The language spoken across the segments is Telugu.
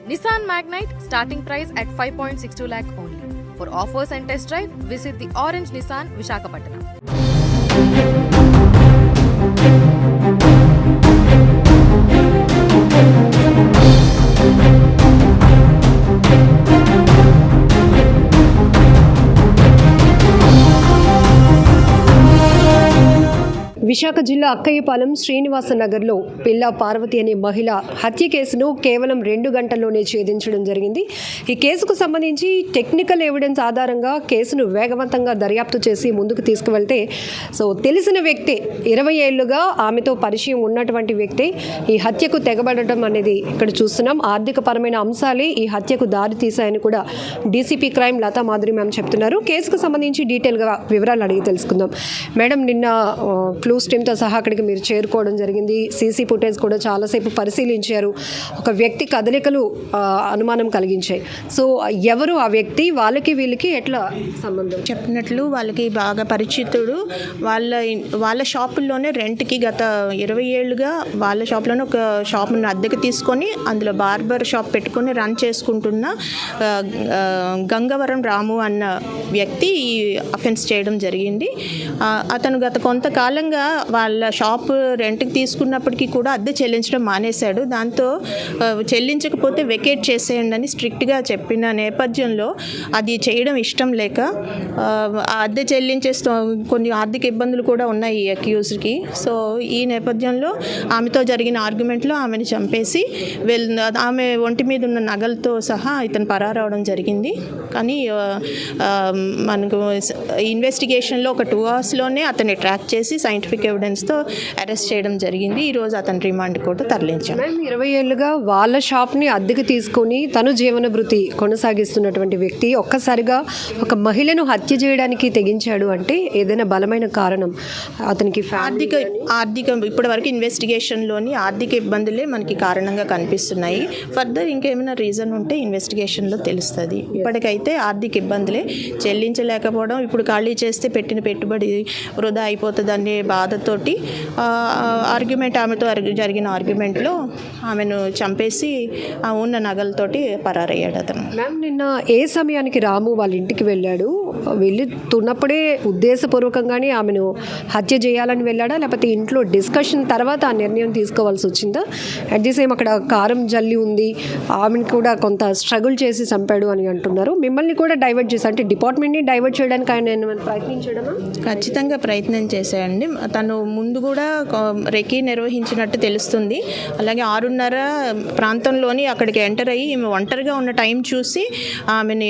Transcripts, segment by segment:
Nissan Magnite starting price at 5.62 lakh only. For offers and test drive, visit the Orange Nissan Visakhapatnam. Visakha జిల్లా అక్కయ్యపాలెం శ్రీనివాస నగర్లో పిల్ల పార్వతి అనే మహిళ హత్య కేసును కేవలం 2 గంటల్లోనే ఛేదించడం జరిగింది. ఈ కేసుకు సంబంధించి టెక్నికల్ ఎవిడెన్స్ ఆధారంగా కేసును వేగవంతంగా దర్యాప్తు చేసి ముందుకు తీసుకువెళ్తే తెలిసిన వ్యక్తి 20 ఏళ్లుగా ఆమెతో పరిచయం ఉన్నటువంటి వ్యక్తి ఈ హత్యకు తెగబడటం అనేది ఇక్కడ చూస్తున్నాం. ఆర్థికపరమైన అంశాలే ఈ హత్యకు దారి తీశాయని కూడా DCP crime Latha Madhuri ma'am చెప్తున్నారు. కేసుకు సంబంధించి డీటెయిల్గా వివరాలు అడిగి తెలుసుకుందాం. మేడం, నిన్న క్లూస్ టీమ్తో సహా అక్కడికి మీరు చేరుకోవడం జరిగింది. సీసీ ఫుటేజ్ కూడా చాలాసేపు పరిశీలించారు. ఒక వ్యక్తి కదలికలు అనుమానం కలిగించాయి. సో ఎవరు ఆ వ్యక్తి, వాళ్ళకి వీళ్ళకి ఎట్లా సంబంధం? చెప్పినట్లు వాళ్ళకి బాగా పరిచితుడు. వాళ్ళ షాపుల్లోనే రెంట్కి గత 20 ఏళ్ళుగా వాళ్ళ షాప్లోనే ఒక షాప్ను అద్దెకి తీసుకొని అందులో బార్బర్ షాప్ పెట్టుకొని రన్ చేసుకుంటున్న గంగవరం రాము అన్న వ్యక్తి ఈ అఫెన్స్ చేయడం జరిగింది. అతను గత కొంతకాలంగా వాళ్ళ షాప్ రెంట్కి తీసుకున్నప్పటికీ కూడా అద్దె చెల్లించడం మానేశాడు. దాంతో చెల్లించకపోతే వెకేట్ చేసేయండి అని స్ట్రిక్ట్గా చెప్పిన నేపథ్యంలో అది చేయడం ఇష్టం లేక అద్దె చెల్లించేస్తూ కొన్ని ఆర్థిక ఇబ్బందులు కూడా ఉన్నాయి ఈ అక్యూజ్కి. సో ఈ నేపథ్యంలో ఆమెతో జరిగిన ఆర్గ్యుమెంట్లో ఆమెను చంపేసి ఆమె ఒంటి మీద ఉన్న నగలతో సహా ఇతను పరారవడం జరిగింది. కానీ మనకు ఇన్వెస్టిగేషన్లో ఒక 2 అవర్స్లోనే అతన్ని ట్రాక్ చేసి సైంటిఫిక్ ఎవిడెన్స్తో అరెస్ట్ చేయడం జరిగింది. ఈరోజు అతను రిమాండ్ కోర్టు తరలించాం. 20 ఏళ్ళుగా వాళ్ళ షాప్ని అద్దెకి తీసుకొని తను జీవన భృతి కొనసాగిస్తున్నటువంటి వ్యక్తి ఒక్కసారిగా ఒక మహిళను హత్య చేయడానికి తెగించాడు అంటే ఏదైనా బలమైన కారణం అతనికి ఆర్థిక ఇప్పటి వరకు ఇన్వెస్టిగేషన్లోని ఆర్థిక ఇబ్బందులే మనకి కారణంగా కనిపిస్తున్నాయి. ఫర్దర్ ఇంకేమైనా రీజన్ ఉంటే ఇన్వెస్టిగేషన్లో తెలుస్తుంది. ఇప్పటికైతే ఆర్థిక ఇబ్బందులే, చెల్లించలేకపోవడం, ఇప్పుడు ఖాళీ చేస్తే పెట్టిన పెట్టుబడి వృధా అయిపోతుంది అనే బాధతోటి ఆమెతో జరిగిన ఆర్గ్యుమెంట్లో ఆమెను చంపేసి ఉన్న నగలతోటి పరారయ్యాడు అతను. మ్యామ్, నిన్న ఏ సమయానికి రాము వాళ్ళ ఇంటికి వెళ్ళాడు? వెళ్తున్నప్పుడే ఉద్దేశపూర్వకంగానే ఆమెను హత్య చేయాలని వెళ్ళాడా, లేకపోతే ఇంట్లో డిస్కషన్ తర్వాత ఆ నిర్ణయం తీసుకోవాల్సి వచ్చిందా? అట్ ది సేమ్ అక్కడ కారం జల్లి ఉంది, ఆమెను కూడా కొంత స్ట్రగుల్ చేసి చంపాడు అని అంటున్నారు. మిమ్మల్ని కూడా డైవర్ట్ చేసి, అంటే డిపార్ట్మెంట్ని డైవర్ట్ చేయడానికి ఆయన ఏమైనా ప్రయత్నించడమా? ఖచ్చితంగా ప్రయత్నం చేశాయండి. తను ముందు కూడా రెకీ నిర్వహించినట్టు తెలుస్తుంది. అలాగే 6:30 ప్రాంతంలోని అక్కడికి ఎంటర్ అయ్యి ఈమె ఒంటరిగా ఉన్న టైం చూసి ఆమెని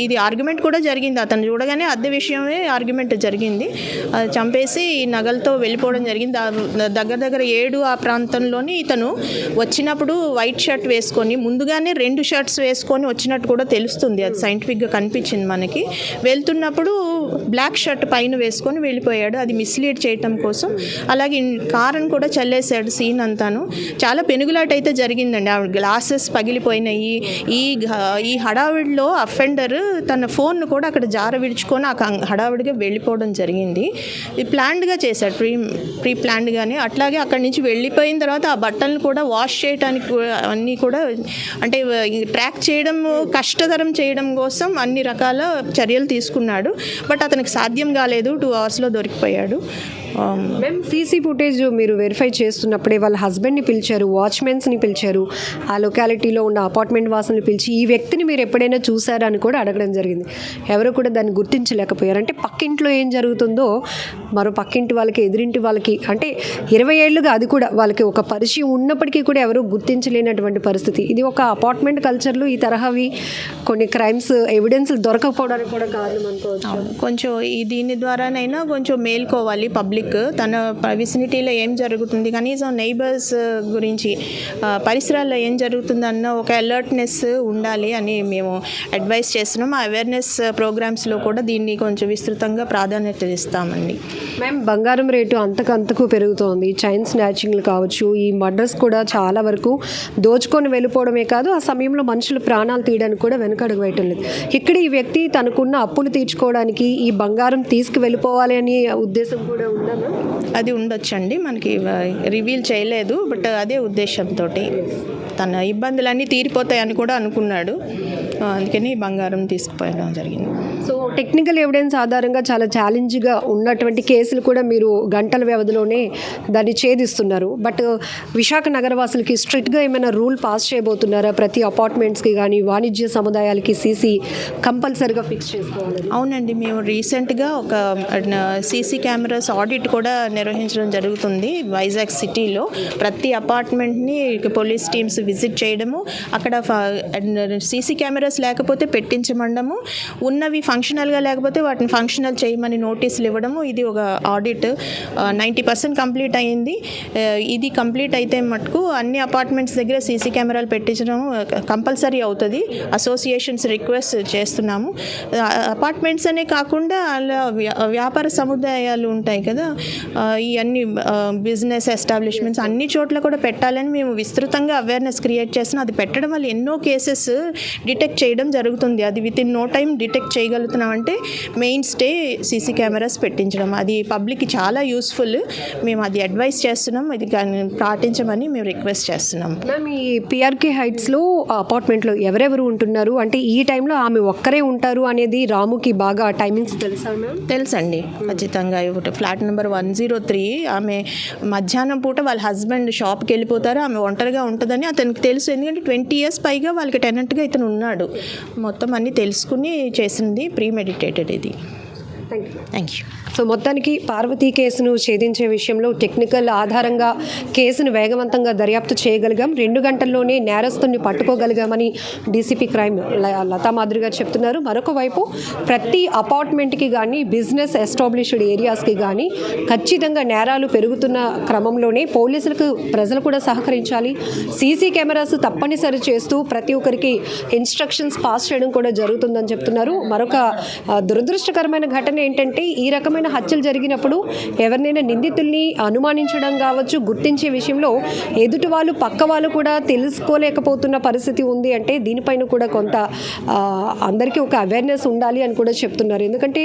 ఇది ఆర్గ్యుమెంట్ కూడా జరిగింది. అతను చూడగానే అద్దె విషయమే ఆర్గ్యుమెంట్ జరిగింది. చంపేసి నగలతో వెళ్ళిపోవడం జరిగింది. దగ్గర 7 ఆ ప్రాంతంలోని ఇతను వచ్చినప్పుడు వైట్ షర్ట్ వేసుకొని, ముందుగానే 2 షర్ట్స్ వేసుకొని వచ్చినట్టు కూడా తెలుస్తుంది. అది సైంటిఫిక్గా కనిపించింది మనకి. వెళ్తున్నప్పుడు బ్లాక్ షర్ట్ పైన వేసుకొని వెళ్ళిపోయాడు. అది మిస్లీడ్ చేయటం కోసం. అలాగే కారును కూడా చల్లేశాడు. సీన్ అంతాను చాలా పెనుగులాట అయితే జరిగిందండి. ఆ గ్లాసెస్ పగిలిపోయినాయి. ఈ హడావిడిలో అఫెండర్ తన ఫోన్ను కూడా అక్కడ జార విడుచుకొని ఆ హడావిడిగా వెళ్ళిపోవడం జరిగింది. ఇది ప్లాన్డ్గా చేశాడు, ప్రీ ప్లాన్డ్గానే. అట్లాగే అక్కడి నుంచి వెళ్ళిపోయిన తర్వాత ఆ బట్టలను కూడా వాష్ చేయడానికి అన్నీ కూడా, అంటే ట్రాక్ చేయడం కష్టతరం చేయడం కోసం అన్ని రకాల చర్యలు తీసుకున్నాడు. బట్ అతనికి సాధ్యం కాలేదు. 2 అవర్స్లో దొరికిపోయాడు. మేము సీసీ ఫుటేజ్ మీరు వెరిఫై చేస్తున్నప్పుడే వాళ్ళ హస్బెండ్ని పిలిచారు, వాచ్మెన్స్ని పిలిచారు, ఆ లొకాలిటీలో ఉన్న అపార్ట్మెంట్ వాసుల్ని పిలిచి ఈ వ్యక్తిని మీరు ఎప్పుడైనా చూసారా అని కూడా అడగడం జరిగింది. ఎవరు కూడా దాన్ని గుర్తించలేకపోయారు. అంటే పక్కింట్లో ఏం జరుగుతుందో మరో పక్కింటి వాళ్ళకి, ఎదురింటి వాళ్ళకి, అంటే 20 ఏళ్ళుగా అది కూడా వాళ్ళకి ఒక పరిచయం ఉన్నప్పటికీ కూడా ఎవరు గుర్తించలేనటువంటి పరిస్థితి. ఇది ఒక అపార్ట్మెంట్ కల్చర్లో ఈ తరహావి కొన్ని క్రైమ్స్ ఎవిడెన్స్ దొరకకపోవడానికి కూడా కారణం అనుకోవచ్చు. కొంచెం దీని ద్వారానైనా కొంచెం మేల్కోవాలి పబ్లిక్. తన విసినిటీలో ఏం జరుగుతుంది, కనీసం నైబర్స్ గురించి, పరిసరాల్లో ఏం జరుగుతుందన్న ఒక అలర్ట్నెస్ ఉండాలి అని మేము అడ్వైస్ చేస్తున్నాం. ఆ అవేర్నెస్ ప్రోగ్రామ్స్లో కూడా దీన్ని కొంచెం విస్తృతంగా ప్రాధాన్యత ఇస్తామండి. మేము బంగారం రేటు అంతకంతకు పెరుగుతోంది. చైన్ స్నాచింగ్లు కావచ్చు, ఈ మర్డర్స్ కూడా చాలా వరకు దోచుకొని వెళ్ళిపోవడమే కాదు, ఆ సమయంలో మనుషులు ప్రాణాలు తీయడానికి కూడా వెనకడుగు వేయటం లేదు. ఇక్కడ ఈ వ్యక్తి తనకున్న అప్పులు తీర్చుకోవడానికి ఈ బంగారం తీసుకు వెళ్ళిపోవాలి అనే ఉద్దేశం కూడా ఉందా? అది ఉండొచ్చండి, మనకి రివీల్ చేయలేదు, బట్ అదే ఉద్దేశంతో. తన ఇబ్బందులన్నీ తీరిపోతాయని కూడా అనుకున్నాడు. అందుకని బంగారం తీసుకుపోయడం జరిగింది. సో టెక్నికల్ ఎవిడెన్స్ ఆధారంగా చాలా ఛాలెంజ్గా ఉన్నటువంటి కేసులు కూడా మీరు గంటల వ్యవధిలోనే దాన్ని ఛేదిస్తున్నారు. బట్ విశాఖ నగరవాసులకి స్ట్రిక్ట్గా ఏమైనా రూల్ పాస్ చేయబోతున్నారా? ప్రతి అపార్ట్మెంట్స్కి కానీ వాణిజ్య సముదాయాలకి సీసీ కంపల్సరీగా ఫిక్స్ చేసుకోవాలి. అవునండి, మేము రీసెంట్గా ఒక సీసీ కెమెరాస్ ఆడిట్ కూడా నిర్వహించడం జరుగుతుంది. వైజాగ్ సిటీలో ప్రతి అపార్ట్మెంట్ని పోలీస్ టీమ్స్ విజిట్ చేయడము, అక్కడ సీసీ కెమెరాస్ లేకపోతే పెట్టించమండము, ఉన్నవి ఫంక్షనల్గా లేకపోతే వాటిని ఫంక్షనల్ చేయమని నోటీసులు ఇవ్వడము. ఇది ఒక ఆడిట్ 90% కంప్లీట్ అయ్యింది. ఇది కంప్లీట్ అయితే మటుకు అన్ని అపార్ట్మెంట్స్ దగ్గర సీసీ కెమెరాలు పెట్టించడం కంపల్సరీ అవుతుంది. అసోసియేషన్స్ రిక్వెస్ట్ చేస్తున్నాము. అపార్ట్మెంట్స్ అనే కాకుండా అలా వ్యాపార సముదాయాలు ఉంటాయి కదా, ఇవన్నీ బిజినెస్ ఎస్టాబ్లిష్మెంట్స్ అన్ని చోట్ల కూడా పెట్టాలని మేము విస్తృతంగా అవేర్నెస్ క్రియేట్ చేస్తున్నాం. అది పెట్టడం వల్ల ఎన్నో కేసెస్ డిటెక్ట్ చేయడం జరుగుతుంది. అది with in no time detect చేయగలుగుతున్నామంటే మెయిన్ స్టే సీసీ కెమెరాస్ పెట్టించడం. అది పబ్లిక్కి చాలా యూస్ఫుల్. మేము అది అడ్వైస్ చేస్తున్నాం, ఇది పాటించమని మేము రిక్వెస్ట్ చేస్తున్నాం. మ్యామ్, ఈ పిఆర్కే హైట్స్లో అపార్ట్మెంట్లో ఎవరెవరు ఉంటున్నారు? అంటే ఈ టైంలో ఆమె ఒక్కరే ఉంటారు అనేది రాముకి బాగా టైమింగ్స్ తెలుసా మ్యామ్? తెలుసండి, ఖచ్చితంగా. ఫ్లాట్ నెంబర్ 103 ఆమె మధ్యాహ్నం పూట వాళ్ళ హస్బెండ్ షాప్కి వెళ్ళిపోతారు, ఆమె ఒంటరిగా ఉంటుందని అతనికి తెలుసు. ఎందుకంటే 20 years పైగా వాళ్ళకి టెనెంట్గా ఇతను ఉన్నాడు. మొత్తం అన్నీ తెలుసుకుని చేసింది, ప్రీమెడిటేటెడ్ ఇది. Thank you. సో మొత్తానికి పార్వతీ కేసును ఛేదించే విషయంలో టెక్నికల్ ఆధారంగా కేసును వేగవంతంగా దర్యాప్తు చేయగలిగాం. 2 గంటల్లోనే నేరస్తుని పట్టుకోగలిగామని డీసీపీ క్రైమ్ లతా మాధురి గారు చెప్తున్నారు. మరొక వైపు ప్రతి అపార్ట్మెంట్కి కానీ బిజినెస్ ఎస్టాబ్లిష్డ్ ఏరియాస్కి కానీ ఖచ్చితంగా నేరాలు పెరుగుతున్న క్రమంలోనే పోలీసులకు ప్రజలు కూడా సహకరించాలి. సీసీ కెమెరాస్ తప్పనిసరి చేస్తూ ప్రతి ఒక్కరికి ఇన్స్ట్రక్షన్స్ పాస్ చేయడం కూడా జరుగుతుందని చెప్తున్నారు. మరొక దురదృష్టకరమైన ఘటన ఏంటంటే, ఈ రకమైన హత్యలు జరిగినప్పుడు ఎవరినైనా నిందితుల్ని అనుమానించడం కావచ్చు, గుర్తించే విషయంలో ఎదుటి వాళ్ళు పక్క వాళ్ళు కూడా తెలుసుకోలేకపోతున్న పరిస్థితి ఉంది. అంటే దీనిపైన కూడా కొంత అందరికీ ఒక అవేర్నెస్ ఉండాలి అని కూడా చెప్తున్నారు. ఎందుకంటే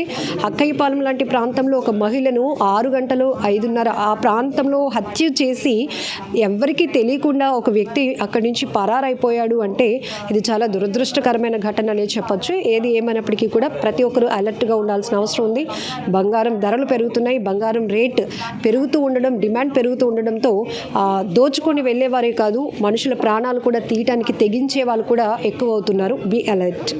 అక్కయ్యపాలెం లాంటి ప్రాంతంలో ఒక మహిళను 6 గంటలు 5:30 ఆ ప్రాంతంలో హత్య చేసి ఎవరికీ తెలియకుండా ఒక వ్యక్తి అక్కడి నుంచి పరారైపోయాడు అంటే ఇది చాలా దురదృష్టకరమైన ఘటన అనే చెప్పొచ్చు. ఏది ఏమైనప్పటికీ కూడా ప్రతి ఒక్కరూ అలర్ట్గా ఉండాల్సిన అవసరం ఉంది. బంగారం ధరలు పెరుగుతున్నాయి, బంగారం రేట్ పెరుగుతూ ఉండడం, డిమాండ్ పెరుగుతూ ఉండడంతో దోచుకొని వెళ్ళేవారే కాదు, మనుషుల ప్రాణాలు కూడా తీయటానికి తెగించే వాళ్ళు కూడా ఎక్కువ అవుతున్నారు. Be alert.